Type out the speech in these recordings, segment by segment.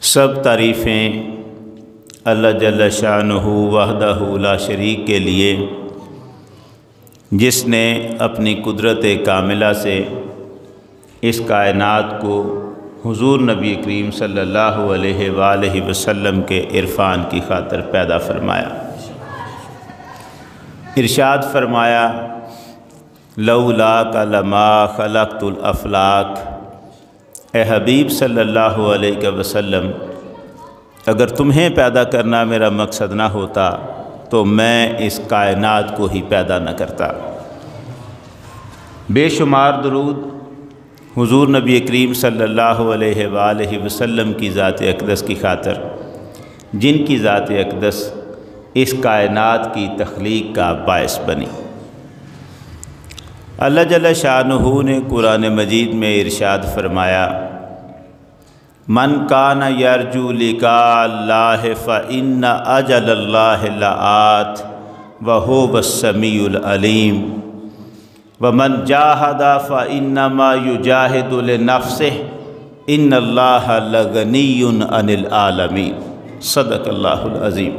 سب تعریفیں اللہ جل شانہ وحدہ لا شریک کے لیے، جس نے اپنی قدرت کاملہ سے اس کائنات کو حضور نبی کریم صلی اللہ علیہ وآلہ وسلم کے عرفان کی خاطر پیدا فرمایا۔ ارشاد فرمایا لولاک لما خلقت الافلاک، اے حبیب صلی اللہ علیہ وسلم، اگر تمہیں پیدا کرنا میرا مقصد نہ ہوتا تو میں اس کائنات کو ہی پیدا نہ کرتا۔ بے شمار درود حضور نبی کریم صلی اللہ علیہ وآلہ وسلم کی ذات اقدس کی خاطر، جن کی ذات اقدس اس کائنات کی تخلیق کا باعث بنی۔ اللہ جل شانہ نے قرآن مجید میں ارشاد فرمایا من کان یرجو لقاء اللہ فإن اجل اللہ لآت وہو السمیع العلیم ومن جاہد فإنما یجاہد لنفسہ ان اللہ لغنی عن العالمین۔ صدق اللہ العظیم۔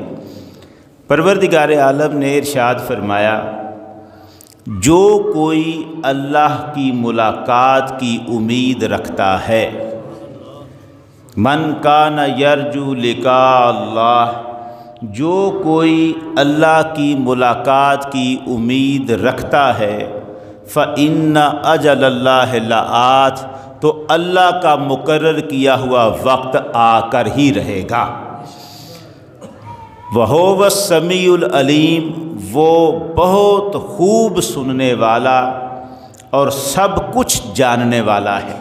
پروردگار عالم نے ارشاد فرمایا جو کوئی اللہ کی ملاقات کی امید رکھتا ہے، من کان یرجو لقاء اللہ، جو کوئی اللہ کی ملاقات کی امید رکھتا ہے، فإن اجل اللہ لآت، تو اللہ کا مقرر کیا ہوا وقت آ کر ہی رہے گا۔ وہو السمیع العلیم، وہ بہت خوب سننے والا اور سب کچھ جاننے والا ہے۔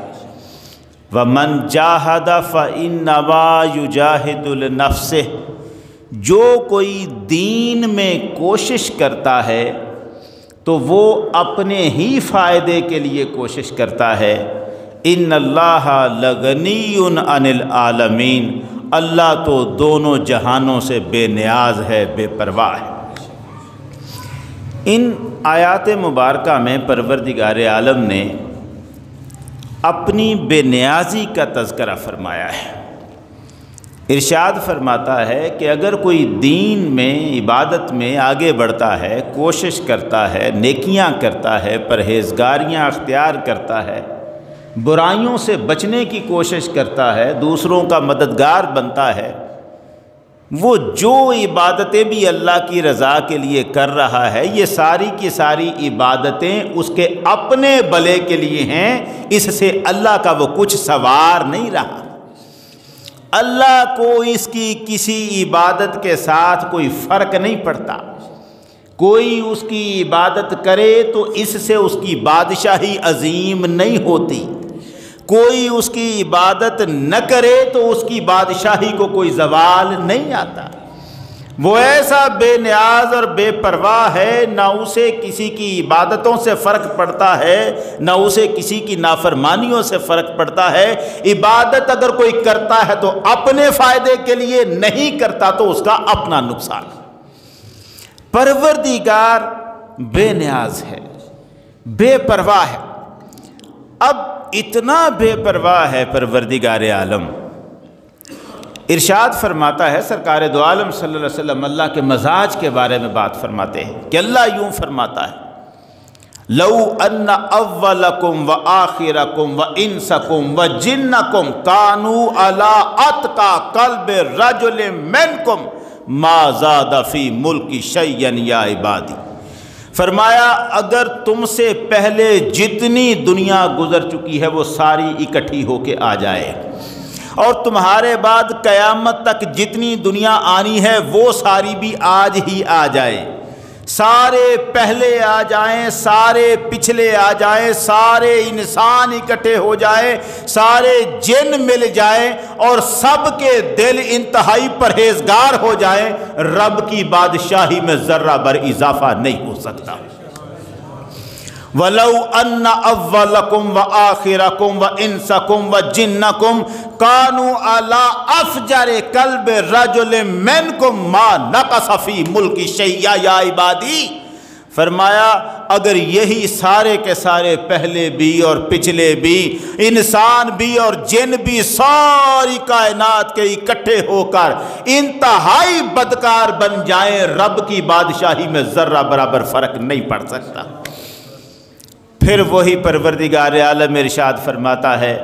وَمَنْ جَاهَدَ فَإِنَّمَا يُجَاهِدُ لِنَفْسِهِ، جو کوئی دین میں کوشش کرتا ہے تو وہ اپنے ہی فائدے کے لیے کوشش کرتا ہے۔ ان اللہ لغنی عن العالمین، اللہ تو دونوں جہانوں سے بے نیاز ہے، بے پرواہ ہے۔ ان آیات مبارکہ میں پروردگار عالم نے اپنی بے نیازی کا تذکرہ فرمایا ہے۔ ارشاد فرماتا ہے کہ اگر کوئی دین میں، عبادت میں آگے بڑھتا ہے، کوشش کرتا ہے، نیکیاں کرتا ہے، پرہیزگاریاں اختیار کرتا ہے، برائیوں سے بچنے کی کوشش کرتا ہے، دوسروں کا مددگار بنتا ہے، وہ جو عبادتیں بھی اللہ کی رضا کے لیے کر رہا ہے، یہ ساری کی ساری عبادتیں اس کے اپنے بھلے کے لیے ہیں، اس سے اللہ کا وہ کچھ سوار نہیں رہا۔ اللہ کو اس کی کسی عبادت کے ساتھ کوئی فرق نہیں پڑتا۔ کوئی اس کی عبادت کرے تو اس سے اس کی بادشاہی عظیم نہیں ہوتی، کوئی اس کی عبادت نہ کرے تو اس کی بادشاہی کو کوئی زوال نہیں آتا۔ وہ ایسا بے نیاز اور بے پرواہ ہے، نہ اسے کسی کی عبادتوں سے فرق پڑتا ہے، نہ اسے کسی کی نافرمانیوں سے فرق پڑتا ہے۔ عبادت اگر کوئی کرتا ہے تو اپنے فائدے کے لیے، نہیں کرتا تو اس کا اپنا نقصان۔ پروردگار بے نیاز ہے، بے پرواہ ہے۔ اب اتنا بے پرواہ ہے پروردگار عالم، ارشاد فرماتا ہے سرکار دو عالم صلی اللہ علیہ وسلم اللہ کے مزاج کے بارے میں بات فرماتے ہیں کہ اللہ یوں فرماتا ہے لو ان اولکم و آخرکم و انسکم و جنکم کانوا علی اتقی قلب رجل منکم ما زاد فی ملکی شیئا یا عبادی۔ فرمایا اگر تم سے پہلے جتنی دنیا گزر چکی ہے وہ ساری اکٹھی ہو کے آ جائے، اور تمہارے بعد قیامت تک جتنی دنیا آنی ہے وہ ساری بھی آج ہی آ جائے، سارے پہلے آ جائیں، سارے پچھلے آ جائیں، سارے انسان اکٹھے ہو جائیں، سارے جن مل جائیں اور سب کے دل انتہائی پرہیزگار ہو جائیں، رب کی بادشاہی میں ذرہ بر اضافہ نہیں ہو سکتا۔ وَلَوْ أَنَّ أَوَّلَكُمْ وَآخِرَكُمْ وَإِنسَكُمْ وَجِنَّكُمْ كَانُوا عَلَىٰ أَفْجَرِ قَلْبِ رَجُلٍ مِّنْكُمْ مَا نَقَصَ فِي مُلْكِ شَيْئًا یا عبادی۔ فرمایا اگر یہی سارے کے سارے پہلے بھی اور پچھلے بھی، انسان بھی اور جن بھی، ساری کائنات کے اکٹھے ہو کر انتہائی بدکار بن جائیں، رب کی بادشاہی میں ذرہ برابر فرق نہیں پڑ سکتا۔ پھر وہی پروردگار عالم ارشاد فرماتا ہے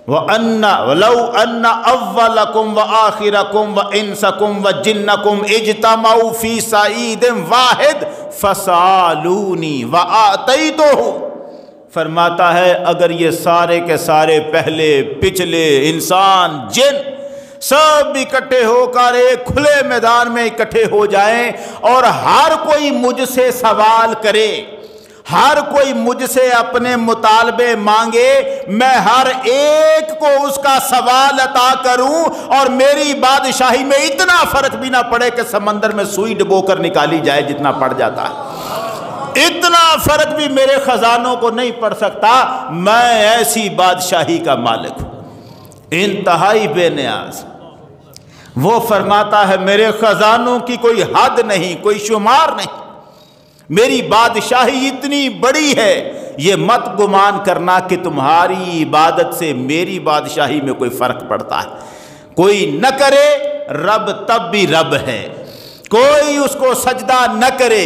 وَلَوْ أَنَّ أَوَّلَكُمْ وَآخِرَكُمْ وَإِنسَكُمْ وَجِنَّكُمْ اجْتَمَعُوا فِي صَعِيدٍ وَاحِدٍ فَسَأَلُونِي وَآتَيْتُهُ، فرماتا ہے اگر یہ سارے کے سارے پہلے پچھلے انسان جن سب اکٹھے ہو کر ایک کھلے میدان میں اکٹھے ہو جائیں اور ہر کوئی مجھ سے سوال کرے، ہر کوئی مجھ سے اپنے مطالبے مانگے، میں ہر ایک کو اس کا سوال عطا کروں اور میری بادشاہی میں اتنا فرق بھی نہ پڑے کہ سمندر میں سوئی ڈبو کر نکالی جائے جتنا پڑ جاتا ہے، اتنا فرق بھی میرے خزانوں کو نہیں پڑ سکتا، میں ایسی بادشاہی کا مالک ہوں، انتہائی بے نیاز۔ وہ فرماتا ہے میرے خزانوں کی کوئی حد نہیں، کوئی شمار نہیں، میری بادشاہی اتنی بڑی ہے، یہ مت گمان کرنا کہ تمہاری عبادت سے میری بادشاہی میں کوئی فرق پڑتا ہے۔ کوئی نہ کرے رب تب بھی رب ہے، کوئی اس کو سجدہ نہ کرے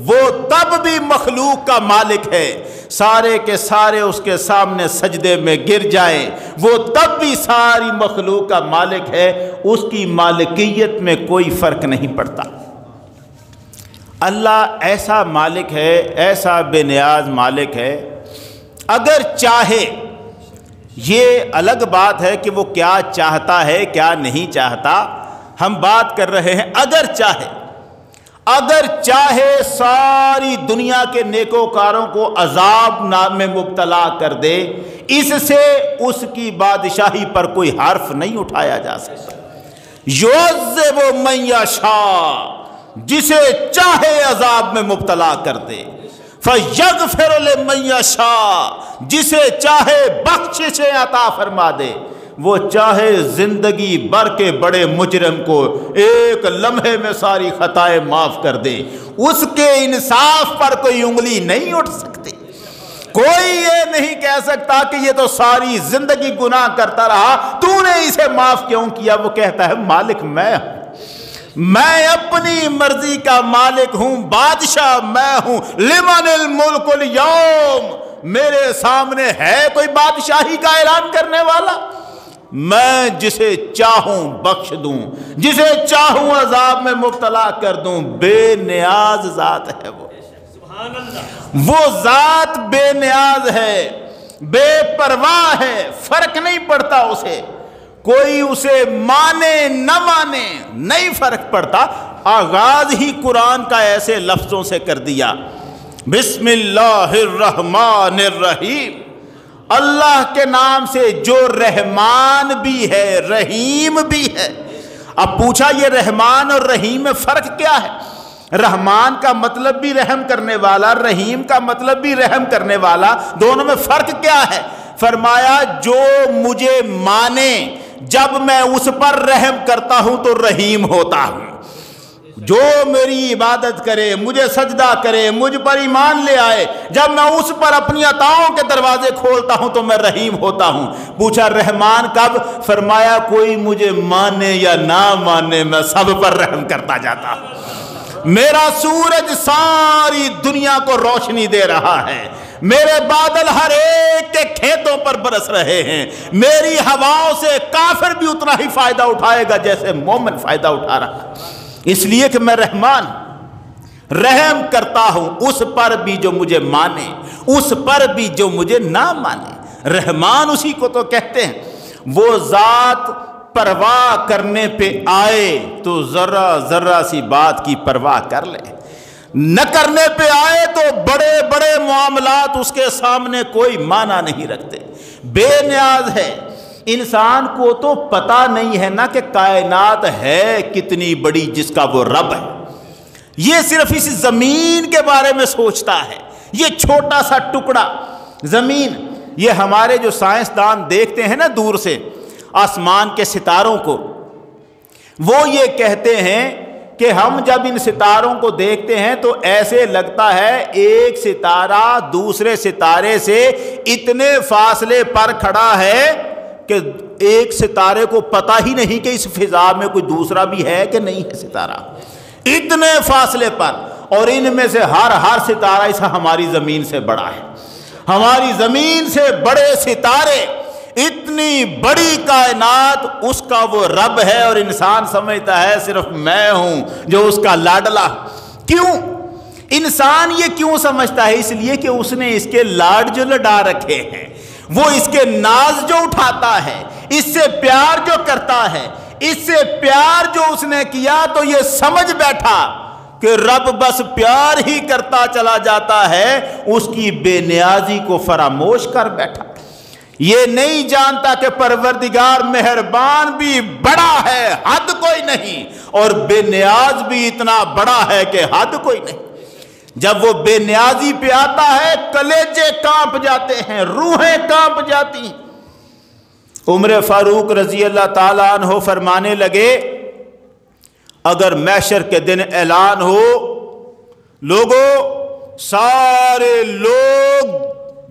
وہ تب بھی مخلوق کا مالک ہے، سارے کے سارے اس کے سامنے سجدے میں گر جائیں وہ تب بھی ساری مخلوق کا مالک ہے، اس کی مالکیت میں کوئی فرق نہیں پڑتا۔ اللہ ایسا مالک ہے، ایسا بے نیاز مالک ہے، اگر چاہے، یہ الگ بات ہے کہ وہ کیا چاہتا ہے کیا نہیں چاہتا، ہم بات کر رہے ہیں اگر چاہے ساری دنیا کے نیکوکاروں کو عذاب میں مبتلا کر دے، اس سے اس کی بادشاہی پر کوئی حرف نہیں اٹھایا جا سکتا۔ یعذب من یشاء، جسے چاہے عذاب میں مبتلا کر دے، فَيَغْفِرُ لِمَن یشاء، جسے چاہے بخششیں عطا فرما دے، وہ چاہے زندگی بھر کے بڑے مجرم کو ایک لمحے میں ساری خطائیں معاف کر دے، اس کے انصاف پر کوئی انگلی نہیں اٹھ سکتی۔ کوئی یہ نہیں کہہ سکتا کہ یہ تو ساری زندگی گناہ کرتا رہا، تو نے اسے معاف کیوں کیا؟ وہ کہتا ہے مالک میں ہوں، میں اپنی مرضی کا مالک ہوں، بادشاہ میں ہوں۔ لمن الملک اليوم، میرے سامنے ہے کوئی بادشاہی کا اعلان کرنے والا؟ میں جسے چاہوں بخش دوں، جسے چاہوں عذاب میں مبتلا کر دوں، بے نیاز ذات ہے وہ ذات بے نیاز ہے، بے پرواہ ہے، فرق نہیں پڑتا اسے، کوئی اسے مانے نہ مانے نہیں فرق پڑتا۔ آغاز ہی قرآن کا ایسے لفظوں سے کر دیا، بسم اللہ الرحمن الرحیم، اللہ کے نام سے جو رحمان بھی ہے رحیم بھی ہے۔ اب پوچھا یہ رحمان اور رحیم میں فرق کیا ہے؟ رحمان کا مطلب بھی رحم کرنے والا، رحیم کا مطلب بھی رحم کرنے والا، دونوں میں فرق کیا ہے؟ فرمایا جو مجھے مانے، جب میں اس پر رحم کرتا ہوں تو رحیم ہوتا ہوں، جو میری عبادت کرے، مجھے سجدہ کرے، مجھ پر ایمان لے آئے، جب میں اس پر اپنی عطاؤں کے دروازے کھولتا ہوں تو میں رحیم ہوتا ہوں۔ پوچھا رحمان کب؟ فرمایا کوئی مجھے مانے یا نہ مانے میں سب پر رحم کرتا جاتا ہوں۔ میرا سورج ساری دنیا کو روشنی دے رہا ہے، میرے بادل ہر ایک کے کھیتوں پر برس رہے ہیں، میری ہواؤں سے کافر بھی اتنا ہی فائدہ اٹھائے گا جیسے مومن فائدہ اٹھا رہا ہے، اس لیے کہ میں رحمان رحم کرتا ہوں اس پر بھی جو مجھے مانے، اس پر بھی جو مجھے نہ مانے۔ رحمان اسی کو تو کہتے ہیں، وہ ذات پرواہ کرنے پہ آئے تو ذرہ ذرہ سی بات کی پرواہ کر لے، نہ کرنے پہ آئے تو بڑے بڑے معاملات اس کے سامنے کوئی معنی نہیں رکھتے، بے نیاز ہے۔ انسان کو تو پتہ نہیں ہے نا کہ کائنات ہے کتنی بڑی جس کا وہ رب ہے، یہ صرف اس زمین کے بارے میں سوچتا ہے، یہ چھوٹا سا ٹکڑا زمین، یہ ہمارے جو سائنسدان دیکھتے ہیں نا دور سے آسمان کے ستاروں کو، وہ یہ کہتے ہیں کہ ہم جب ان ستاروں کو دیکھتے ہیں تو ایسے لگتا ہے ایک ستارہ دوسرے ستارے سے اتنے فاصلے پر کھڑا ہے کہ ایک ستارے کو پتہ ہی نہیں کہ اس فضا میں کوئی دوسرا بھی ہے کہ نہیں ہے ستارہ، اتنے فاصلے پر، اور ان میں سے ہر ستارہ اس ہماری زمین سے بڑا ہے، ہماری زمین سے بڑے ستارے، اتنی بڑی کائنات اس کا وہ رب ہے، اور انسان سمجھتا ہے صرف میں ہوں جو اس کا لاڈلا۔ کیوں انسان یہ کیوں سمجھتا ہے؟ اس لیے کہ اس نے اس کے لاڈ جو لڈا رکھے ہیں، وہ اس کے ناز جو اٹھاتا ہے، اس سے پیار جو کرتا ہے، اس سے پیار جو اس نے کیا تو یہ سمجھ بیٹھا کہ رب بس پیار ہی کرتا چلا جاتا ہے، اس کی بے نیازی کو فراموش کر بیٹھا۔ یہ نہیں جانتا کہ پروردگار مہربان بھی بڑا ہے، حد کوئی نہیں، اور بے نیاز بھی اتنا بڑا ہے کہ حد کوئی نہیں۔ جب وہ بے نیازی پہ آتا ہے کلیجے کانپ جاتے ہیں، روحیں کانپ جاتی ہیں۔ عمر فاروق رضی اللہ تعالیٰ عنہ فرمانے لگے، اگر محشر کے دن اعلان ہو، لوگوں سارے لوگ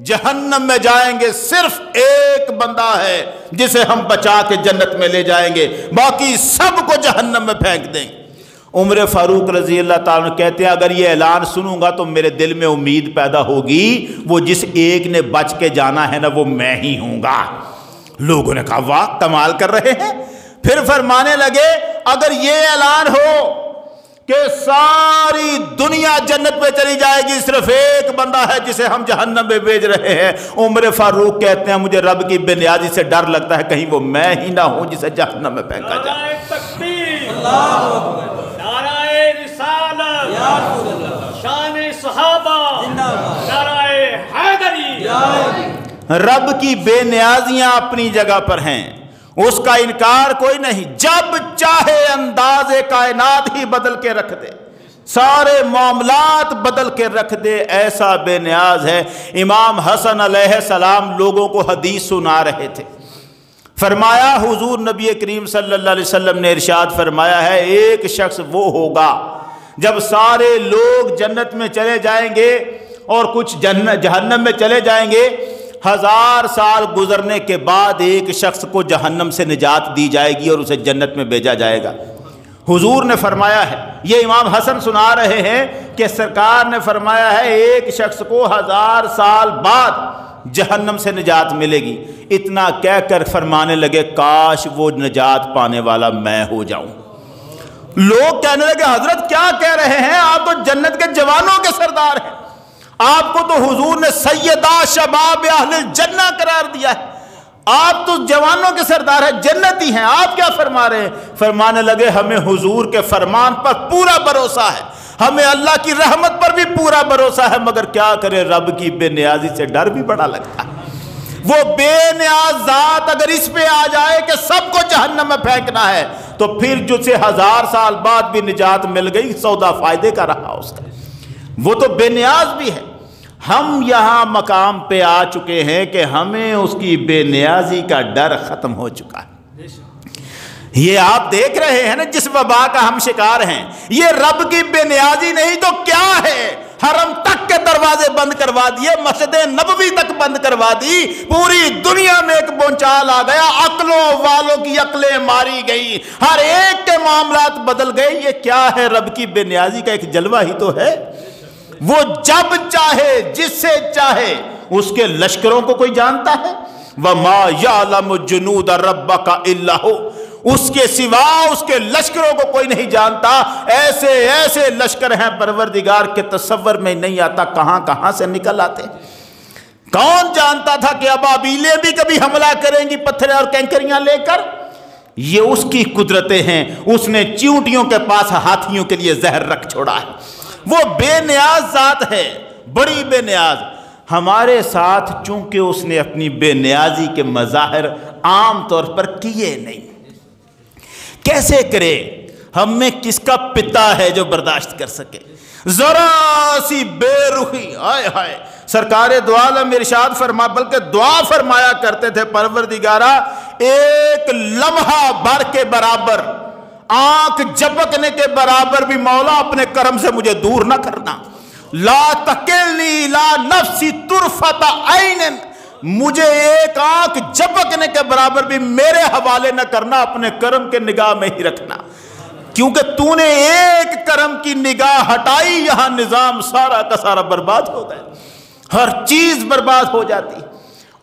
جہنم میں جائیں گے، صرف ایک بندہ ہے جسے ہم بچا کے جنت میں لے جائیں گے، باقی سب کو جہنم میں پھینک دیں گے۔ عمر فاروق رضی اللہ تعالیٰ کہتے ہیں اگر یہ اعلان سنوں گا تو میرے دل میں امید پیدا ہوگی وہ جس ایک نے بچ کے جانا ہے نا وہ میں ہی ہوں گا۔ لوگوں نے کہا واہ کمال کر رہے ہیں۔ پھر فرمانے لگے اگر یہ اعلان ہو کہ ساری دنیا جنت میں چلی جائے گی، صرف ایک بندہ ہے جسے ہم جہنم میں بھیج رہے ہیں، عمر فاروق کہتے ہیں مجھے رب کی بے نیازی سے ڈر لگتا ہے کہیں وہ میں ہی نہ ہوں جسے جہنم میں پھینکا جائے۔ نعرہ تکبیر، اللہ اکبر، نعرہ رسالت، شان صحابہ، نعرہ حیدری۔ رب کی بے نیازیاں اپنی جگہ پر ہیں، اس کا انکار کوئی نہیں، جب چاہے انداز کائنات ہی بدل کے رکھ دے، سارے معاملات بدل کے رکھ دے، ایسا بے نیاز ہے۔ امام حسن علیہ السلام لوگوں کو حدیث سنا رہے تھے، فرمایا حضور نبی کریم صلی اللہ علیہ وسلم نے ارشاد فرمایا ہے ایک شخص وہ ہوگا جب سارے لوگ جنت میں چلے جائیں گے اور کچھ جہنم میں چلے جائیں گے، 1000 سال گزرنے کے بعد ایک شخص کو جہنم سے نجات دی جائے گی اور اسے جنت میں بھیجا جائے گا۔ حضور نے فرمایا ہے، یہ امام حسن سنا رہے ہیں کہ سرکار نے فرمایا ہے ایک شخص کو 1000 سال بعد جہنم سے نجات ملے گی۔ اتنا کہہ کر فرمانے لگے کاش وہ نجات پانے والا میں ہو جاؤں۔ لوگ کہنے لگے حضرت کیا کہہ رہے ہیں، آپ تو جنت کے جوانوں کے سردار ہیں، آپ کو تو حضور نے سیدہ شباب اہل الجنہ قرار دیا ہے، آپ تو جوانوں کے سردار ہیں، جنتی ہیں، آپ کیا فرما رہے ہیں؟ فرمانے لگے ہمیں حضور کے فرمان پر پورا بھروسہ ہے، ہمیں اللہ کی رحمت پر بھی پورا بھروسہ ہے، مگر کیا کرے رب کی بے نیازی سے ڈر بھی بڑا لگتا ہے۔ وہ بے نیاز ذات اگر اس پہ آ جائے کہ سب کو جہنم میں پھینکنا ہے تو پھر جو سے 1000 سال بعد بھی نجات مل گئی سودا فائدے کا رہا اس کا، وہ تو بے نیاز بھی ہے۔ ہم یہاں مقام پہ آ چکے ہیں کہ ہمیں اس کی بے نیازی کا ڈر ختم ہو چکا ہے۔ یہ آپ دیکھ رہے ہیں نا جس وبا کا ہم شکار ہیں، یہ رب کی بے نیازی نہیں تو کیا ہے؟ حرم تک کے دروازے بند کروا دیے، مسجد نبوی تک بند کروا دی، پوری دنیا میں ایک بونچال آ گیا، عقلوں والوں کی عقلیں ماری گئی، ہر ایک کے معاملات بدل گئے۔ یہ کیا ہے؟ رب کی بے نیازی کا ایک جلوہ ہی تو ہے۔ وہ جب چاہے جس سے چاہے، اس کے لشکروں کو کوئی جانتا ہے؟ وَمَا يَعْلَمُ جُنُودَ رَبَّكَ إِلَّا هُوَ، اس کے سوا اس کے لشکروں کو کوئی نہیں جانتا۔ ایسے ایسے لشکر ہیں پروردگار کے تصور میں نہیں آتا کہاں کہاں سے نکل آتے۔ کون جانتا تھا کہ ابابیلیں بھی کبھی حملہ کریں گی پتھر اور کینکریاں لے کر؟ یہ اس کی قدرتیں ہیں، اس نے چیونٹیوں کے پاس ہاتھیوں کے لیے زہر رکھ چھوڑا ہے۔ وہ بے نیاز ذات ہے، بڑی بے نیاز۔ ہمارے ساتھ چونکہ اس نے اپنی بے نیازی کے مظاہر عام طور پر کیے نہیں، کیسے کرے؟ ہم میں کس کا پتا ہے جو برداشت کر سکے؟ ذرا سی بے رخی، ہائے ہائے، سرکار دو عالم ارشاد بلکہ دعا فرمایا کرتے تھے پروردگارا ایک لمحہ بھر کے برابر آنکھ جھپکنے کے برابر بھی مولا اپنے کرم سے مجھے دور نہ کرنا. لا تکلنی لا نفسی طرفۃ عین، مجھے ایک آنکھ جھپکنے کے برابر بھی میرے حوالے نہ کرنا، اپنے کرم کے نگاہ میں ہی رکھنا. کیونکہ تو نے ایک کرم کی نگاہ ہٹائی، یہاں نظام سارا کا سارا برباد ہو گیا، ہر چیز برباد ہو جاتی.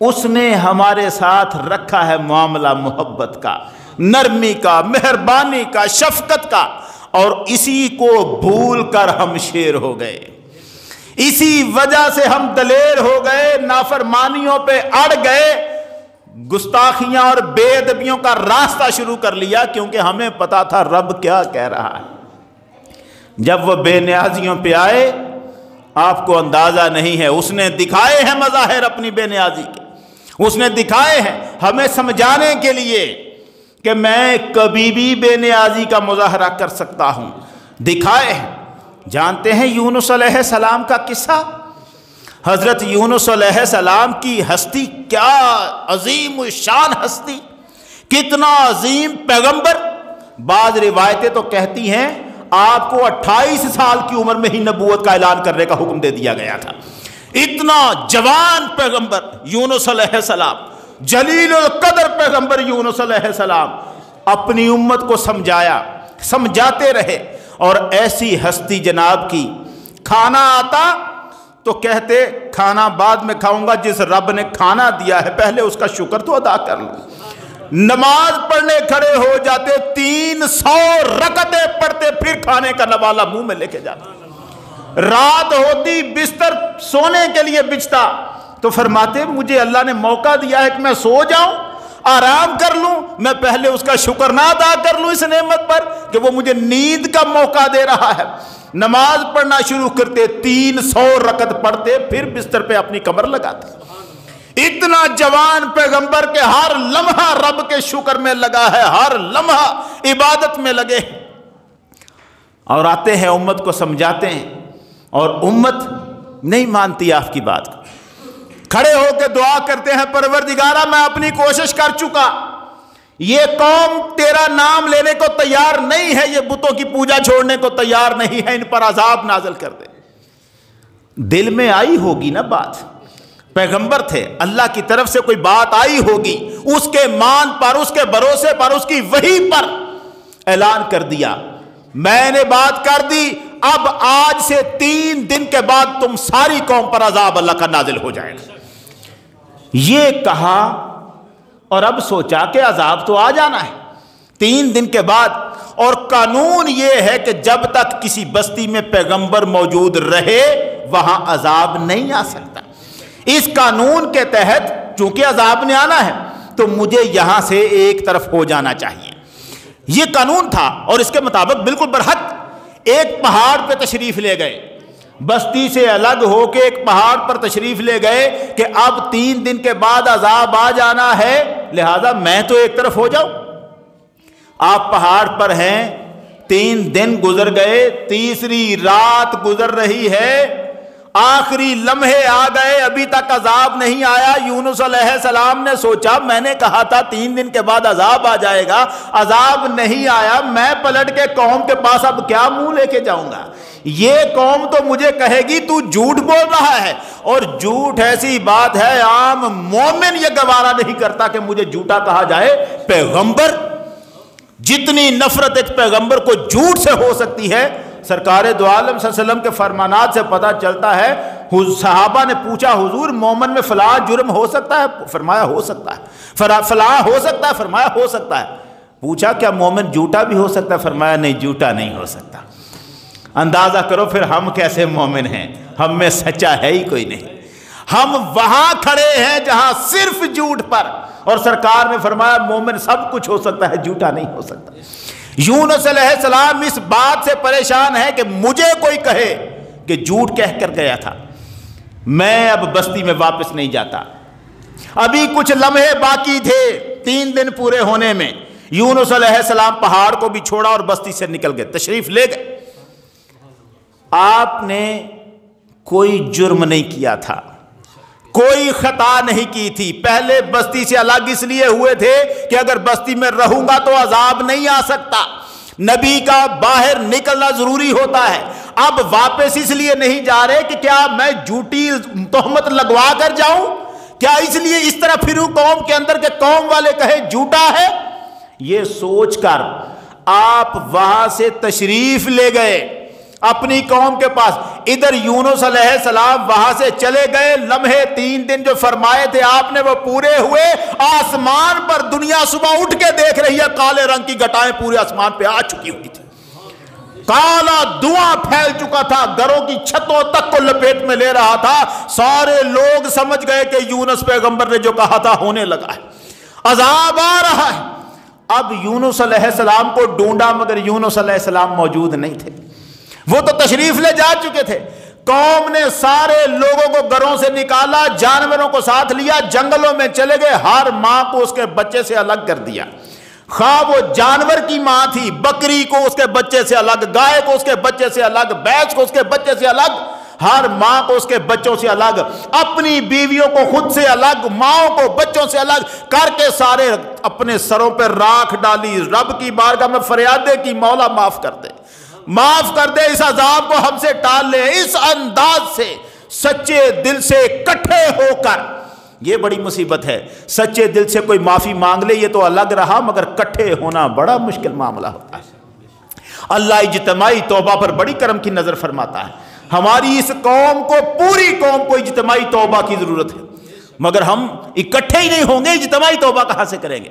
اس نے ہمارے ساتھ رکھا ہے معاملہ محبت کا، نرمی کا، مہربانی کا، شفقت کا، اور اسی کو بھول کر ہم شیر ہو گئے. اسی وجہ سے ہم دلیر ہو گئے، نافرمانیوں پہ اڑ گئے، گستاخیاں اور بے ادبیوں کا راستہ شروع کر لیا، کیونکہ ہمیں پتا تھا رب کیا کہہ رہا ہے. جب وہ بے نیازیوں پہ آئے، آپ کو اندازہ نہیں ہے، اس نے دکھائے ہیں مظاہر اپنی بے نیازی کے، اس نے دکھائے ہیں ہمیں سمجھانے کے لیے کہ میں کبھی بھی بے نیازی کا مظاہرہ کر سکتا ہوں. دکھائے ہیں. جانتے ہیں یونس علیہ السلام کا قصہ؟ حضرت یونس علیہ السلام کی ہستی کیا عظیم الشان ہستی، کتنا عظیم پیغمبر. بعض روایتیں تو کہتی ہیں آپ کو 28 سال کی عمر میں ہی نبوت کا اعلان کرنے کا حکم دے دیا گیا تھا. اتنا جوان پیغمبر یونس علیہ السلام، جلیل القدر پیغمبر یونس علیہ السلام، اپنی امت کو سمجھایا، سمجھاتے رہے. اور ایسی ہستی جناب کی، کھانا آتا تو کہتے کھانا بعد میں کھاؤں گا، جس رب نے کھانا دیا ہے پہلے اس کا شکر تو ادا کر لوں. نماز پڑھنے کھڑے ہو جاتے، 300 رکعتیں پڑھتے، پھر کھانے کا نوالہ منہ میں لے کے جاتے. رات ہوتی، بستر سونے کے لیے بچھتا تو فرماتے مجھے اللہ نے موقع دیا ہے کہ میں سو جاؤں، آرام کر لوں، میں پہلے اس کا شکر نہ ادا کر لوں اس نعمت پر کہ وہ مجھے نیند کا موقع دے رہا ہے. نماز پڑھنا شروع کرتے، 300 رکعت پڑھتے، پھر بستر پہ اپنی کمر لگاتے. اتنا جوان پیغمبر کے ہر لمحہ رب کے شکر میں لگا ہے، ہر لمحہ عبادت میں لگے. اور آتے ہیں امت کو سمجھاتے ہیں، اور امت نہیں مانتی آپ کی بات کو. کھڑے ہو کے دعا کرتے ہیں پروردگارا میں اپنی کوشش کر چکا، یہ قوم تیرا نام لینے کو تیار نہیں ہے، یہ بتوں کی پوجا چھوڑنے کو تیار نہیں ہے، ان پر عذاب نازل کر دے. دل میں آئی ہوگی نا بات، پیغمبر تھے، اللہ کی طرف سے کوئی بات آئی ہوگی، اس کے مان پر، اس کے بھروسے پر، اس کی وحی پر اعلان کر دیا، میں نے بات کر دی، اب آج سے 3 دن کے بعد تم ساری قوم پر عذاب اللہ کا نازل ہو جائے گا. یہ کہا اور اب سوچا کہ عذاب تو آ جانا ہے 3 دن کے بعد، اور قانون یہ ہے کہ جب تک کسی بستی میں پیغمبر موجود رہے وہاں عذاب نہیں آ سکتا. اس قانون کے تحت چونکہ عذاب نے آنا ہے تو مجھے یہاں سے ایک طرف ہو جانا چاہیے. یہ قانون تھا، اور اس کے مطابق بالکل برحق ایک پہاڑ پہ تشریف لے گئے، بستی سے الگ ہو کے ایک پہاڑ پر تشریف لے گئے کہ اب 3 دن کے بعد عذاب آ جانا ہے، لہذا میں تو ایک طرف ہو جاؤں. آپ پہاڑ پر ہیں، 3 دن گزر گئے، تیسری رات گزر رہی ہے، آخری لمحے آ گئے، ابھی تک عذاب نہیں آیا. یونس علیہ السلام نے سوچا میں نے کہا تھا 3 دن کے بعد عذاب آ جائے گا، عذاب نہیں آیا، میں پلٹ کے قوم کے پاس اب کیا منہ لے کے جاؤں گا؟ یہ قوم تو مجھے کہے گی تو جھوٹ بول رہا ہے، اور جھوٹ ایسی بات ہے عام مومن یہ گوارا نہیں کرتا کہ مجھے جھوٹا کہا جائے. پیغمبر، جتنی نفرت ایک پیغمبر کو جھوٹ سے ہو سکتی ہے، سرکار دو عالم صلی اللہ علیہ وسلم کے فرمانات سے پتہ چلتا ہے. صحابہ نے پوچھا حضور مومن میں فلاں جرم ہو سکتا ہے؟ فرمایا ہو سکتا ہے. فلاں ہو سکتا ہے؟ فرمایا ہو سکتا ہے. پوچھا کیا مومن جھوٹا بھی ہو سکتا ہے؟ فرمایا نہیں، جھوٹا نہیں ہو سکتا. اندازہ کرو پھر ہم کیسے مومن ہیں، ہم میں سچا ہے ہی کوئی نہیں. ہم وہاں کھڑے ہیں جہاں صرف جھوٹ پر، اور سرکار نے فرمایا مومن سب کچھ ہو سکتا ہے، جھوٹا نہیں ہو سکتا. یونس علیہ السلام اس بات سے پریشان ہے کہ مجھے کوئی کہے کہ جھوٹ کہہ کر گیا تھا، میں اب بستی میں واپس نہیں جاتا. ابھی کچھ لمحے باقی تھے 3 دن پورے ہونے میں. یونس علیہ السلام پہاڑ کو بھی چھوڑا اور بستی سے نکل گئے، تشریف لے گئے. آپ نے کوئی جرم نہیں کیا تھا، کوئی خطا نہیں کی تھی. پہلے بستی سے الگ اس لیے ہوئے تھے کہ اگر بستی میں رہوں گا تو عذاب نہیں آ سکتا. نبی کا باہر نکلنا ضروری ہوتا ہے۔ اب واپس اس لیے نہیں جا رہے کہ کیا میں جھوٹی تہمت لگوا کر جاؤں، کیا اس لیے اس طرح پھروں قوم کے اندر کہ قوم والے کہے جھوٹا ہے؟ یہ سوچ کر آپ وہاں سے تشریف لے گئے اپنی قوم کے پاس۔ ادھر یونس علیہ السلام وہاں سے چلے گئے، لمحے 3 دن جو فرمائے تھے آپ نے وہ پورے ہوئے۔ آسمان پر دنیا صبح اٹھ کے دیکھ رہی ہے، کالے رنگ کی گھٹائیں پورے آسمان پہ آ چکی ہوئی تھی، کالا دھواں پھیل چکا تھا، گھروں کی چھتوں تک کو لپیٹ میں لے رہا تھا۔ سارے لوگ سمجھ گئے کہ یونس پیغمبر نے جو کہا تھا ہونے لگا ہے، عذاب آ رہا ہے۔ اب یونس علیہ السلام کو ڈھونڈا مگر یونس علیہ السلام موجود نہیں تھے، وہ تو تشریف لے جا چکے تھے۔ قوم نے سارے لوگوں کو گھروں سے نکالا، جانوروں کو ساتھ لیا، جنگلوں میں چلے گئے، ہر ماں کو اس کے بچے سے الگ کر دیا، خواہ وہ جانور کی ماں تھی، بکری کو اس کے بچے سے الگ، گائے کو اس کے بچے سے الگ، بھینس کو اس کے بچے سے الگ، ہر ماں کو اس کے بچوں سے الگ، اپنی بیویوں کو خود سے الگ، ماں کو بچوں سے الگ کر کے سارے اپنے سروں پہ راکھ ڈالی۔ رب کی بارگاہ میں فریادیں کی، مولا معاف کر دے، معاف کر دے، اس عذاب کو ہم سے ٹال لے۔ اس انداز سے سچے دل سے اکٹھے ہو کر، یہ بڑی مصیبت ہے، سچے دل سے کوئی معافی مانگ لے یہ تو الگ رہا، مگر اکٹھے ہونا بڑا مشکل معاملہ ہوتا ہے۔ اللہ اجتماعی توبہ پر بڑی کرم کی نظر فرماتا ہے۔ ہماری اس قوم کو، پوری قوم کو اجتماعی توبہ کی ضرورت ہے، مگر ہم اکٹھے ہی نہیں ہوں گے، اجتماعی توبہ کہاں سے کریں گے؟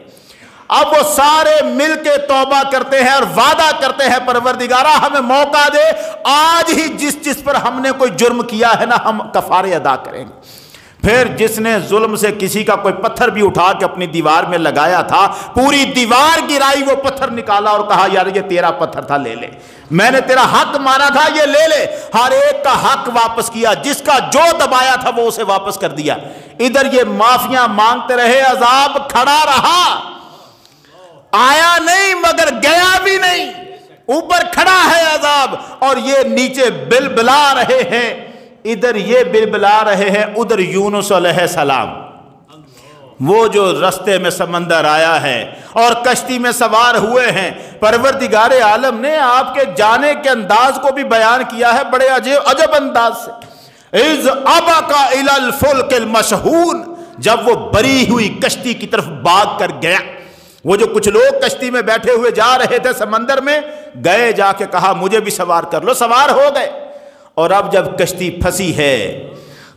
اب وہ سارے مل کے توبہ کرتے ہیں اور وعدہ کرتے ہیں پروردگارہ ہمیں موقع دے، آج ہی جس پر ہم نے کوئی جرم کیا ہے نا ہم کفارے ادا کریں گے۔ پھر جس نے ظلم سے کسی کا کوئی پتھر بھی اٹھا کے اپنی دیوار میں لگایا تھا، پوری دیوار گرائی، وہ پتھر نکالا اور کہا یار یہ تیرا پتھر تھا، لے لے، میں نے تیرا حق مانا تھا، یہ لے لے۔ ہر ایک کا حق واپس کیا، جس کا جو دبایا تھا وہ اسے واپس کر دیا۔ ادھر یہ معافیاں مانگتے رہے، عذاب کھڑا رہا، آیا نہیں مگر گیا بھی نہیں، اوپر کھڑا ہے عذاب، اور یہ نیچے بلبلا رہے ہیں، ادھر یہ بلبلا رہے ہیں، ادھر یونس علیہ السلام وہ جو رستے میں سمندر آیا ہے اور کشتی میں سوار ہوئے ہیں۔ پروردگار عالم نے آپ کے جانے کے انداز کو بھی بیان کیا ہے بڑے عجب انداز سے۔ اذ ابقا الی الفلک المشحون، جب وہ بری ہوئی کشتی کی طرف بھاگ کر گیا، وہ جو کچھ لوگ کشتی میں بیٹھے ہوئے جا رہے تھے سمندر میں، گئے جا کے کہا مجھے بھی سوار کر لو، سوار ہو گئے۔ اور اب جب کشتی پھنسی ہے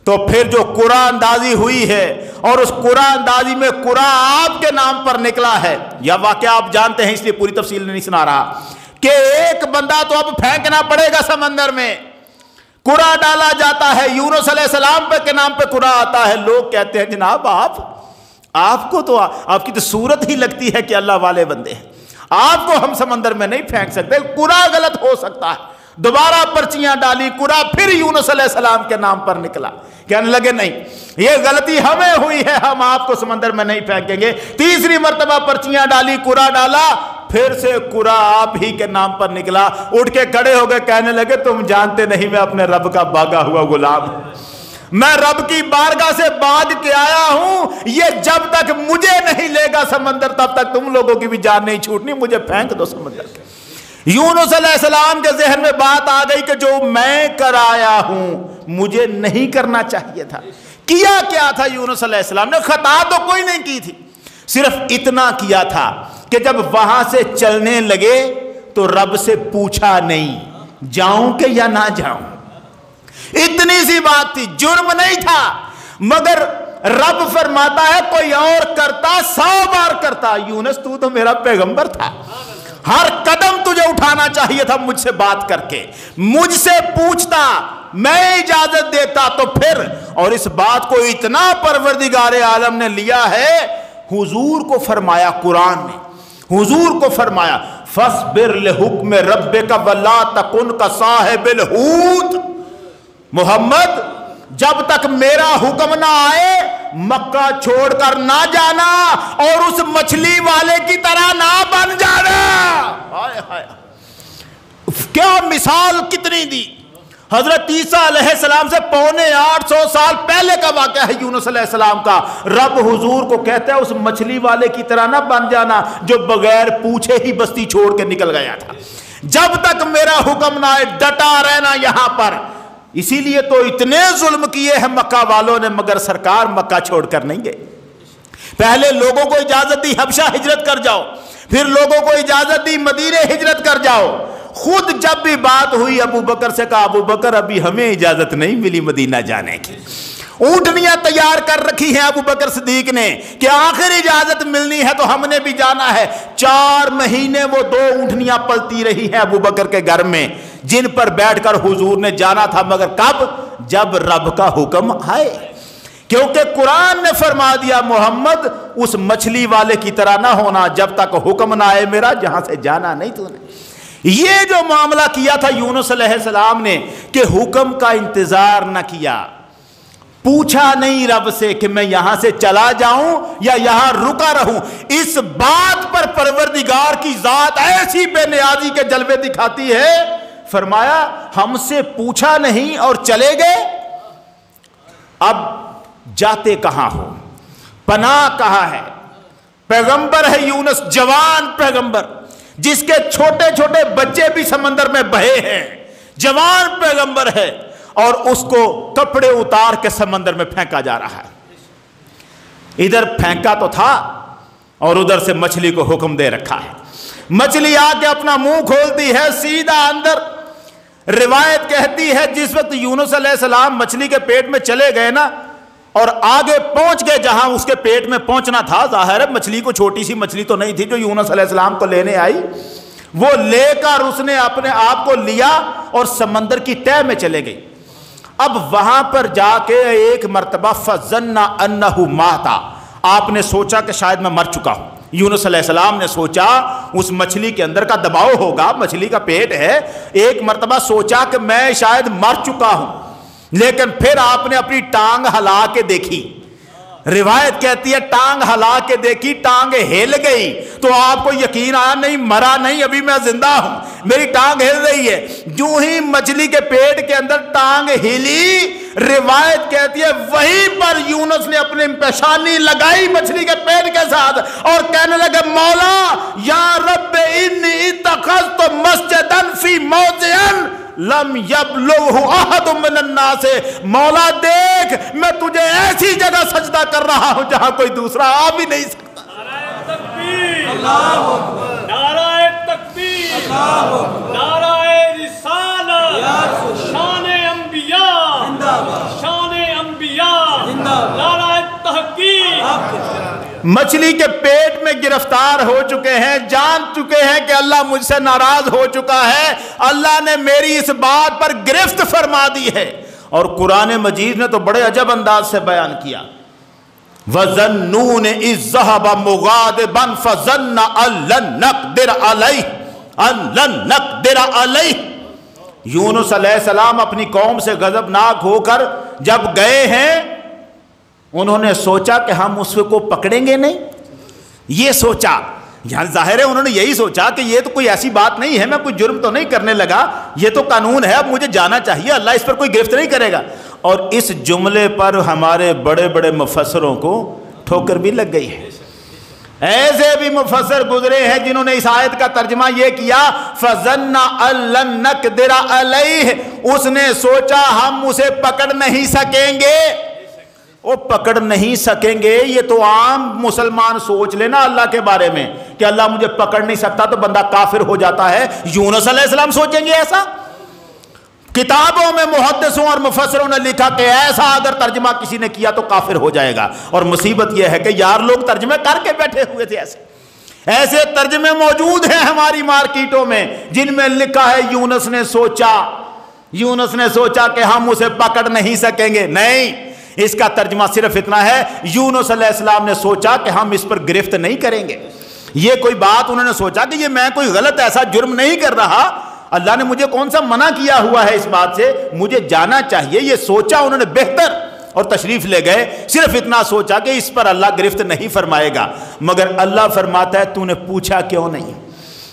تو پھر جو قرآن اندازی ہوئی ہے، اور اس قرآن اندازی میں قرآن آپ کے نام پر نکلا ہے، یا واقعہ آپ جانتے ہیں اس لیے پوری تفصیل نہیں سنا رہا، کہ ایک بندہ تو اب پھینکنا پڑے گا سمندر میں، قرآن ڈالا جاتا ہے، یونس علیہ السلام کے نام پہ قرآن آتا ہے۔ لوگ کہتے ہیں جناب آپ کو تو آپ کی تو صورت ہی لگتی ہے کہ اللہ والے بندے ہیں، آپ کو ہم سمندر میں نہیں پھینک سکتے، قرآن غلط ہو سکتا ہے۔ دوبارہ پرچیاں ڈالی، قرآن پھر یونس علیہ السلام کے نام پر نکلا، کہنے لگے نہیں یہ غلطی ہمیں ہوئی ہے، ہم آپ کو سمندر میں نہیں پھینکیں گے۔ تیسری مرتبہ پرچیاں ڈالی، قرآن ڈالا، پھر سے قرآن آپ ہی کے نام پر نکلا۔ اٹھ کے کھڑے ہو گئے، کہنے لگے تم جانتے نہیں میں اپنے رب کا بھاگا ہوا غلام ہوں، میں رب کی بارگاہ سے بھاگ کے آیا ہوں، یہ جب تک مجھے نہیں لے گا سمندر تب تک تم لوگوں کی بھی جان نہیں چھوٹنی، مجھے پھینک دو سمندر کے۔ یونس علیہ السلام کے ذہن میں بات آ گئی کہ جو میں کر آیا ہوں مجھے نہیں کرنا چاہیے تھا۔ کیا کیا تھا یونس علیہ السلام نے؟ خطا تو کوئی نہیں کی تھی، صرف اتنا کیا تھا کہ جب وہاں سے چلنے لگے تو رب سے پوچھا نہیں جاؤں کہ یا نہ جاؤں، اتنی سی بات تھی، جرم نہیں تھا، مگر رب فرماتا ہے کوئی اور کرتا 100 بار کرتا، یونس تو میرا پیغمبر تھا، ہر قدم تجھے اٹھانا چاہیے تھا مجھ سے بات کر کے، مجھ سے پوچھتا، میں اجازت دیتا تو پھر۔ اور اس بات کو اتنا پروردگار عالم نے لیا ہے، حضور کو فرمایا قرآن میں، حضور کو فرمایا فاصبر لحکم ربک ولا تکن کصاحب الحوت، محمد جب تک میرا حکم نہ آئے مکہ چھوڑ کر نہ جانا اور اس مچھلی والے کی طرح نہ بن جانا۔ کیا مثال کتنی دی، حضرت عیسیٰ علیہ السلام سے 850 سال پہلے کا واقعہ ہے یونس علیہ السلام کا۔ رب حضور کو کہتا ہے اس مچھلی والے کی طرح نہ بن جانا جو بغیر پوچھے ہی بستی چھوڑ کے نکل گیا تھا، جب تک میرا حکم نہ آئے ڈٹا رہنا یہاں پر۔ اسی لیے تو اتنے ظلم کیے ہیں مکہ والوں نے، مگر سرکار مکہ چھوڑ کر نہیں گئے۔ پہلے لوگوں کو اجازت دی حبشہ ہجرت کر جاؤ، پھر لوگوں کو اجازت دی مدینے ہجرت کر جاؤ۔ خود جب بھی بات ہوئی ابو بکر سے کہا ابو بکر ابھی ہمیں اجازت نہیں ملی مدینہ جانے کی، اونٹنیاں تیار کر رکھی ہیں ابو بکر صدیق نے کہ آخر اجازت ملنی ہے تو ہم نے بھی جانا ہے۔ 4 مہینے وہ 2 اونٹنیاں پلتی رہی ہیں ابو بکر کے گھر میں، جن پر بیٹھ کر حضور نے جانا تھا، مگر کب؟ جب رب کا حکم آئے، کیونکہ قرآن نے فرما دیا محمد اس مچھلی والے کی طرح نہ ہونا، جب تک حکم نہ آئے میرا جہاں سے جانا نہیں تو نے۔ یہ جو معاملہ کیا تھا یونس علیہ السلام نے کہ حکم کا انتظار نہ کیا، پوچھا نہیں رب سے کہ میں یہاں سے چلا جاؤں یا یہاں رکا رہوں، اس بات پر پروردگار کی ذات ایسی بے نیازی کے جلوے دکھاتی ہے۔ فرمایا ہم سے پوچھا نہیں اور چلے گئے، اب جاتے کہاں ہو؟ پناہ کہاں ہے؟ پیغمبر ہے یونس، جوان پیغمبر جس کے چھوٹے چھوٹے بچے بھی سمندر میں بہے ہیں، جوان پیغمبر ہے، اور اس کو کپڑے اتار کے سمندر میں پھینکا جا رہا ہے۔ ادھر پھینکا تو تھا اور ادھر سے مچھلی کو حکم دے رکھا ہے۔ مچھلی آ کے اپنا منہ کھولتی ہے سیدھا اندر۔ روایت کہتی ہے جس وقت یونس علیہ السلام مچھلی کے پیٹ میں چلے گئے نا اور آگے پہنچ گئے جہاں اس کے پیٹ میں پہنچنا تھا، ظاہر ہے مچھلی کو چھوٹی سی مچھلی تو نہیں تھی جو یونس علیہ السلام کو لینے آئی، وہ لے کر اس نے اپنے آپ کو لیا اور سمندر کی تہہ میں چلے گئی۔ اب وہاں پر جا کے ایک مرتبہ فَظَنَّ أَنَّهُ مَاتَ، آپ نے سوچا کہ شاید میں مر چکا ہوں۔ یونس علیہ السلام نے سوچا اس مچھلی کے اندر کا دباؤ ہوگا، مچھلی کا پیٹ ہے، ایک مرتبہ سوچا کہ میں شاید مر چکا ہوں، لیکن پھر آپ نے اپنی ٹانگ ہلا کے دیکھی۔ روایت کہتی ہے ٹانگ ہلا کے دیکھی، ٹانگ ہل گئی تو آپ کو یقین آیا نہیں مرا نہیں، ابھی میں زندہ ہوں، میری ٹانگ ہل رہی ہے۔ جو ہی مچھلی کے پیٹ کے اندر ٹانگ ہلی، روایت کہتی ہے وہیں پر یونس نے اپنی پیشانی لگائی مچھلی کے پیٹ کے ساتھ اور کہنے لگے مولا یا رب انی اتخذت مسجدا فی موضع لم یبلغہ احد من الناس، مولا دیکھ میں تجھے ایسی جگہ سجدہ کر رہا ہوں جہاں کوئی دوسرا آ بھی نہیں سکتا۔ نعرہ تکبیر، اللہ اکبر، نعرہ تکبیر، اللہ اکبر، نعرہ رسالت، شان انبیاء، شان انبیاء، نعرہ تحقیق۔ مچھلی کے پیٹ میں گرفتار ہو چکے ہیں، جان چکے ہیں کہ اللہ مجھ سے ناراض ہو چکا ہے، اللہ نے میری اس بات پر گرفت فرما دی ہے۔ اور قرآن مجید نے تو بڑے عجب انداز سے بیان کیا، وَظَنُّونِ إِذْ ذَهَبَ مُغَاضِبًا فَظَنَّ أَن لَّن نَّقْدِرَ عَلَيْهِ۔ یونس علیہ السلام اپنی قوم سے غضبناک ہو کر جب گئے ہیں، انہوں نے سوچا کہ ہم اس کو پکڑیں گے نہیں، یہ سوچا، یعنی ظاہر ہے انہوں نے یہی سوچا کہ یہ تو کوئی ایسی بات نہیں ہے، میں کوئی جرم تو نہیں کرنے لگا، یہ تو قانون ہے، اب مجھے جانا چاہیے، اللہ اس پر کوئی گرفت نہیں کرے گا۔ اور اس جملے پر ہمارے بڑے بڑے مفسروں کو ٹھوکر بھی لگ گئی ہے۔ ایسے بھی مفسر گزرے ہیں جنہوں نے اس آیت کا ترجمہ یہ کیا فَظَنَّ أَن لَّن نَّقْدِرَ عَلَيْهِ، اس نے سوچا ہم اسے پکڑ نہیں سکیں گے۔ وہ پکڑ نہیں سکیں گے یہ تو عام مسلمان سوچ لینا اللہ کے بارے میں کہ اللہ مجھے پکڑ نہیں سکتا تو بندہ کافر ہو جاتا ہے۔ یونس علیہ السلام سوچیں گے ایسا؟ کتابوں میں محدثوں اور مفسروں نے لکھا کہ ایسا اگر ترجمہ کسی نے کیا تو کافر ہو جائے گا۔ اور مصیبت یہ ہے کہ یار لوگ ترجمے کر کے بیٹھے ہوئے تھے، ایسے ترجمے موجود ہیں ہماری مارکیٹوں میں جن میں لکھا ہے یونس نے سوچا کہ ہم اسے پکڑ نہیں سکیں گے۔ نہیں، اس کا ترجمہ صرف اتنا ہے یونس علیہ السلام نے سوچا کہ ہم اس پر گرفت نہیں کریں گے۔ یہ کوئی بات انہوں نے سوچا کہ یہ میں کوئی غلط ایسا جرم نہیں کر رہا، اللہ نے مجھے کون سا منع کیا ہوا ہے اس بات سے، مجھے جانا چاہیے، یہ سوچا انہوں نے بہتر، اور تشریف لے گئے۔ صرف اتنا سوچا کہ اس پر اللہ گرفت نہیں فرمائے گا، مگر اللہ فرماتا ہے تو نے پوچھا کیوں نہیں؟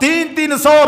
300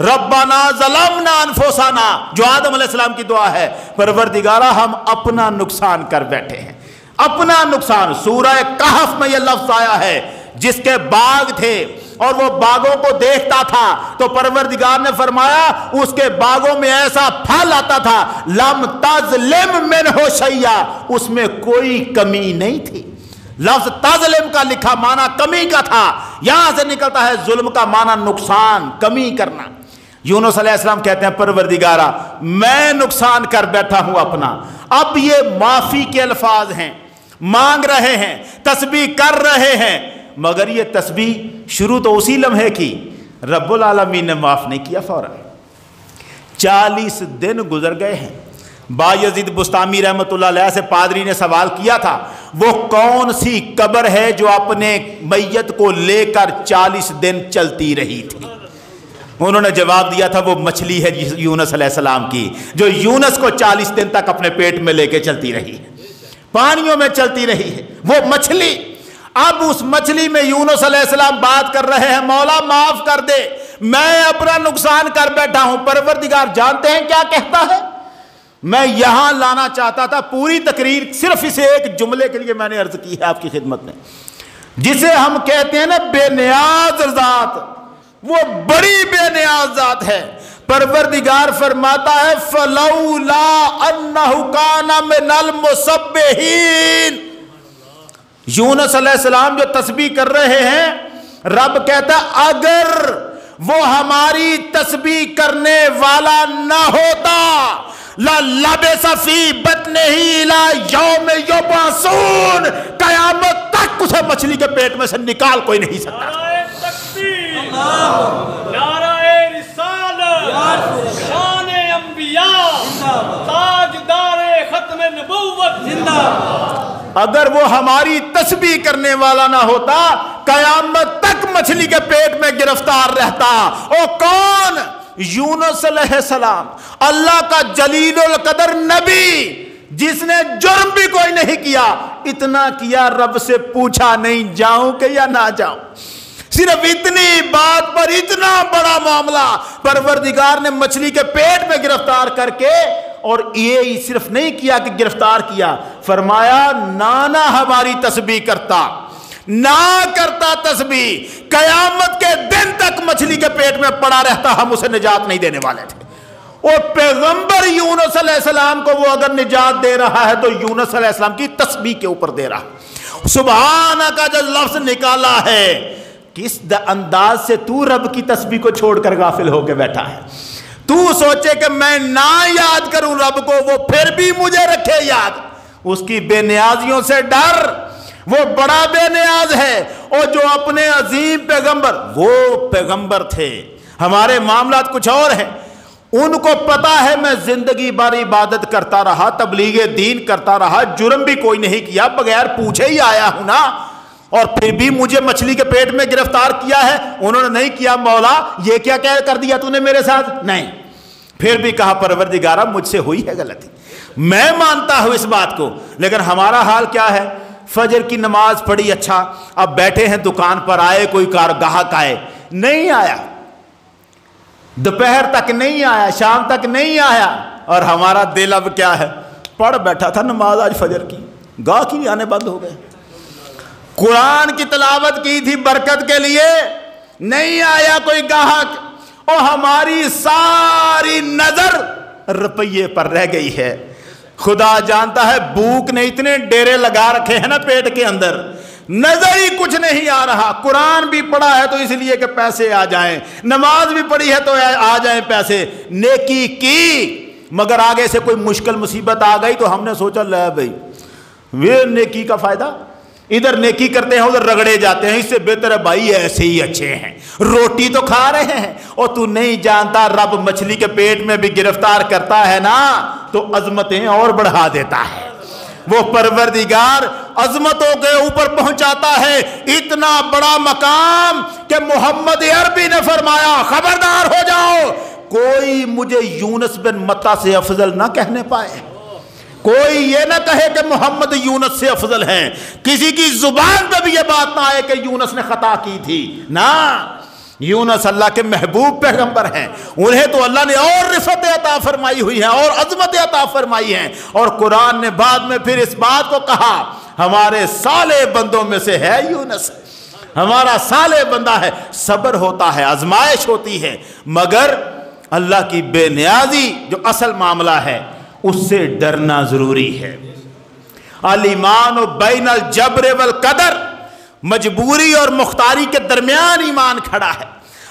ربنا ظلمنا انفسنا، جو آدم علیہ السلام کی دعا ہے، پروردگارہ ہم اپنا نقصان کر بیٹھے ہیں، اپنا نقصان۔ سورہ کہف میں یہ لفظ آیا ہے، جس کے باغ تھے اور وہ باغوں کو دیکھتا تھا تو پروردگار نے فرمایا اس کے باغوں میں ایسا پھل آتا تھا لم تظلم منہ شیئا، اس میں کوئی کمی نہیں تھی۔ لفظ تظلم کا لکھا معنی کمی کا تھا، یہاں سے نکلتا ہے ظلم کا معنی نقصان، کمی کرنا۔ یونس علیہ السلام کہتے ہیں پروردگارہ میں نقصان کر بیٹھا ہوں اپنا۔ اب یہ معافی کے الفاظ ہیں، مانگ رہے ہیں، تسبیح کر رہے ہیں، مگر یہ تسبیح شروع تو اسی لمحے کی، رب العالمین نے معاف نہیں کیا فوراً۔ 40 دن گزر گئے ہیں۔ بایزید بستامی رحمۃ اللہ علیہ سے پادری نے سوال کیا تھا وہ کون سی قبر ہے جو اپنے میت کو لے کر 40 دن چلتی رہی تھی؟ انہوں نے جواب دیا تھا وہ مچھلی ہے یونس علیہ السلام کی، جو یونس کو 40 دن تک اپنے پیٹ میں لے کے چلتی رہی ہے، پانیوں میں چلتی رہی ہے وہ مچھلی۔ اب اس مچھلی میں یونس علیہ السلام بات کر رہے ہیں مولا معاف کر دے، میں اپنا نقصان کر بیٹھا ہوں۔ پروردگار جانتے ہیں کیا کہتا ہے؟ میں یہاں لانا چاہتا تھا پوری تقریر صرف اسے ایک جملے کے لیے میں نے عرض کی ہے آپ کی خدمت میں، جسے ہم کہتے ہیں نا بے نیاز ذات، وہ بڑی بے نیاز ذات ہے۔ پروردگار فرماتا ہے فلولا انہ کان من المسبحین۔ یونس علیہ السلام جو تسبیح کر رہے ہیں، رب کہتا ہے اگر وہ ہماری تسبیح کرنے والا نہ ہوتا لَلَبِثَ فِي بَطْنِهِ إِلَى یوم یبعثون، قیامت تک اسے مچھلی کے پیٹ میں سے نکال کوئی نہیں سکتا۔ نعرہ تکبیر، نعرہ رسالت، شان انبیاء، تاجدار ختم نبوت۔ اگر وہ ہماری تسبیح کرنے والا نہ ہوتا قیامت تک مچھلی کے پیٹ میں گرفتار رہتا۔ او کون؟ یونس علیہ السلام، اللہ کا جلیل القدر نبی، جس نے جرم بھی کوئی نہیں کیا، اتنا کیا رب سے پوچھا نہیں جاؤں کہ یا نہ جاؤں۔ صرف اتنی بات پر اتنا بڑا معاملہ پروردگار نے مچھلی کے پیٹ میں گرفتار کر کے، اور یہ صرف نہیں کیا کہ گرفتار کیا، فرمایا نانا ہماری تسبیح کرتا، نہ کرتا تسبیح، قیامت کے دن تک مچھلی کے پیٹ میں پڑا رہتا، ہم اسے نجات نہیں دینے والے تھے۔ اور پیغمبر یونس علیہ السلام کو وہ اگر نجات دے رہا ہے تو یونس علیہ السلام کی تسبیح کے اوپر دے رہا۔ سبحانہ کا جو لفظ نکالا ہے، کس انداز سے تو رب کی تسبیح کو چھوڑ کر غافل ہو کے بیٹھا ہے۔ تو سوچے کہ میں نہ یاد کروں رب کو، وہ پھر بھی مجھے رکھے یاد۔ اس کی بے نیازیوں سے ڈر، وہ بڑا بے نیاز ہے۔ اور جو اپنے عظیم پیغمبر، وہ پیغمبر تھے، ہمارے معاملات کچھ اور ہیں۔ ان کو پتا ہے میں زندگی بھر عبادت کرتا رہا، تبلیغ دین کرتا رہا، جرم بھی کوئی نہیں کیا، بغیر پوچھے ہی آیا ہوں نا، اور پھر بھی مجھے مچھلی کے پیٹ میں گرفتار کیا ہے۔ انہوں نے نہیں کیا مولا یہ کیا کر دیا تو نے میرے ساتھ، نہیں، پھر بھی کہا پروردگارہ مجھ سے ہوئی ہے غلطی، میں مانتا ہوں اس بات کو، لیکن ہمارا حال کیا ہے؟ فجر کی نماز پڑھی، اچھا اب بیٹھے ہیں دکان پر، آئے کوئی گاہک آئے، نہیں آیا، دوپہر تک نہیں آیا، شام تک نہیں آیا، اور ہمارا دل اب کیا ہے؟ پڑھ بیٹھا تھا نماز آج فجر کی، گاہک ہی آنے بند ہو گئے، قرآن کی تلاوت کی تھی برکت کے لیے، نہیں آیا کوئی گاہک، اور ہماری ساری نظر روپیے پر رہ گئی ہے۔ خدا جانتا ہے بھوک نے اتنے ڈیرے لگا رکھے ہیں نا پیٹ کے اندر، نظر ہی کچھ نہیں آ رہا۔ قرآن بھی پڑھا ہے تو اس لیے کہ پیسے آ جائیں، نماز بھی پڑھی ہے تو آ جائیں پیسے، نیکی کی، مگر آگے سے کوئی مشکل مصیبت آ گئی تو ہم نے سوچا لے بھائی وہ نیکی کا فائدہ، ادھر نیکی کرتے ہیں ادھر رگڑے جاتے ہیں، اس سے بہتر ہے بھائی ایسے ہی اچھے ہیں، روٹی تو کھا رہے ہیں۔ اور تو نہیں جانتا رب مچھلی کے پیٹ میں بھی گرفتار کرتا ہے نا تو عظمتیں اور بڑھا دیتا ہے۔ وہ پروردگار عظمتوں کے اوپر پہنچاتا ہے، اتنا بڑا مقام کہ محمد عربی نے فرمایا خبردار ہو جاؤ، کوئی مجھے یونس بن متی سے افضل نہ کہنے پائے، کوئی یہ نہ کہے کہ محمد یونس سے افضل ہیں، کسی کی زبان پہ بھی یہ بات نہ آئے کہ یونس نے خطا کی تھی، نہ یونس اللہ کے محبوب پیغمبر ہیں، انہیں تو اللہ نے اور رفعت عطا فرمائی ہوئی ہے اور عظمت عطا فرمائی ہیں، اور قرآن نے بعد میں پھر اس بات کو کہا ہمارے صالح بندوں میں سے ہے یونس، ہمارا صالح بندہ ہے، صبر ہوتا ہے، آزمائش ہوتی ہے، مگر اللہ کی بے نیازی جو اصل معاملہ ہے اس سے ڈرنا ضروری ہے۔ الایمان بین الجبر والقدر، مجبوری اور مختاری کے درمیان ایمان کھڑا ہے۔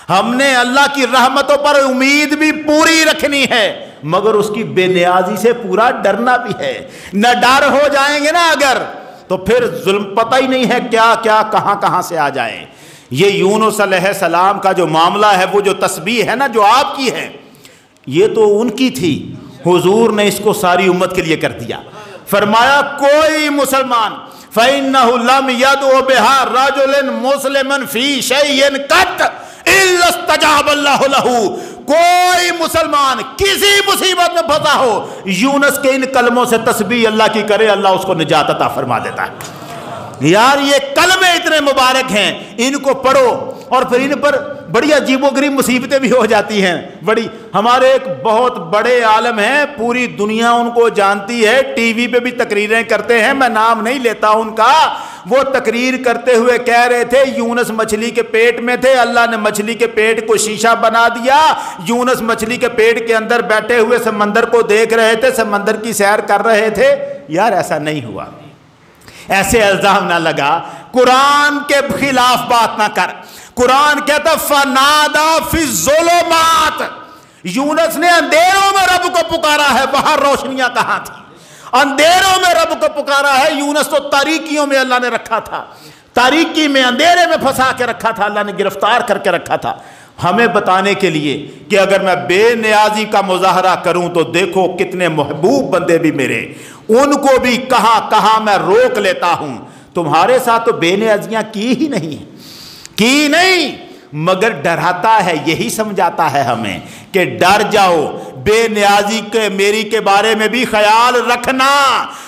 ہم نے اللہ کی رحمتوں پر امید بھی پوری رکھنی ہے، مگر اس کی بے نیازی سے پورا ڈرنا بھی ہے۔ نہ ڈر ہو جائیں گے نا اگر، تو پھر ظلم پتہ ہی نہیں ہے کیا کیا کہاں کہاں سے آ جائیں۔ یہ یونس علیہ السلام کا جو معاملہ ہے، وہ جو تسبیح ہے نا جو آپ کی ہے، یہ تو ان کی تھی، حضور نے اس کو ساری امت کے لیے کر دیا۔ فرمایا کوئی مسلمان فَإِنَّهُ لَمْ يَدْعُ بِهَا رَجُلٌ مُسْلِمٌ فِي شَيْءٍ قَطْ إِلَّا اسْتَجَابَ اللَّهُ لَهُ، کوئی مسلمان کسی مصیبت میں پھنسا ہو، یونس کے ان کلموں سے تسبیح اللہ کی کرے، اللہ اس کو نجات عطا فرما دیتا ہے۔ یار یہ کلمے اتنے مبارک ہیں، ان کو پڑھو اور پھر ان پر بڑی عجیب و غریب مصیبتیں بھی ہو جاتی ہیں۔ بڑی ہمارے ایک بہت بڑے عالم ہیں، پوری دنیا ان کو جانتی ہے، ٹی وی پہ بھی تقریریں کرتے ہیں، میں نام نہیں لیتا ان کا۔ وہ تقریر کرتے ہوئے کہہ رہے تھے یونس مچھلی کے پیٹ میں تھے، اللہ نے مچھلی کے پیٹ کو شیشہ بنا دیا، یونس مچھلی کے پیٹ کے اندر بیٹھے ہوئے سمندر کو دیکھ رہے تھے، سمندر کی سیر کر رہے تھے۔ یار ایسا نہیں ہوا، ایسے الزام نہ لگا، قرآن کے خلاف بات نہ کر۔ قرآن کہتا فَنَادَى فِي الظُّلُمَاتِ، یونس نے اندھیروں میں رب کو پکارا ہے، باہر روشنیاں کہاں تھی؟ اندھیروں میں رب کو پکارا ہے۔ یونس تو تاریکیوں میں اللہ نے رکھا تھا، تاریکی میں اندھیرے میں پھنسا کے رکھا تھا، اللہ نے گرفتار کر کے رکھا تھا، ہمیں بتانے کے لیے کہ اگر میں بے نیازی کا مظاہرہ کروں تو دیکھو کتنے محبوب بندے بھی میرے، ان کو بھی کہاں کہاں میں روک لیتا ہوں۔ تمہارے ساتھ تو بے نیازیاں کی ہی نہیں، کی نہیں، مگر ڈراتا ہے، یہی سمجھاتا ہے ہمیں کہ ڈر جاؤ، بے نیازی کے میری کے بارے میں بھی خیال رکھنا،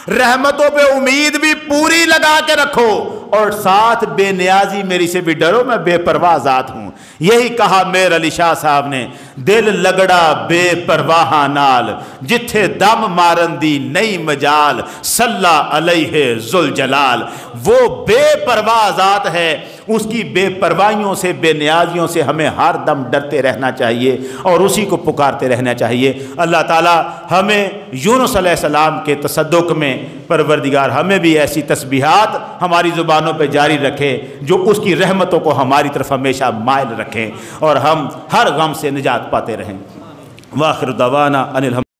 رحمتوں پہ امید بھی پوری لگا کے رکھو، اور ساتھ بے نیازی میری سے بھی ڈرو، میں بے پرواہ ذات ہوں۔ یہی کہا میر علی شاہ صاحب نے، دل لگڑا بے پرواہ نال، جتھے دم مارن دی نئی مجال، صلی علیہ ذوالجلال۔ وہ بے پرواہ ذات ہے، اس کی بے پرواہیوں سے، بے نیازیوں سے ہمیں ہر دم ڈرتے رہنا چاہیے اور اسی کو پکارتے رہنا چاہیے۔ اللہ تعالی ہمیں یونس علیہ السلام کے تصدق میں پروردگار ہمیں بھی ایسی تسبیحات ہماری زبانوں پہ جاری رکھے جو اس کی رحمتوں کو ہماری طرف ہمیشہ مائل رکھیں اور ہم ہر غم سے نجات پاتے رہیں۔ وآخر دعوانا ان الحمد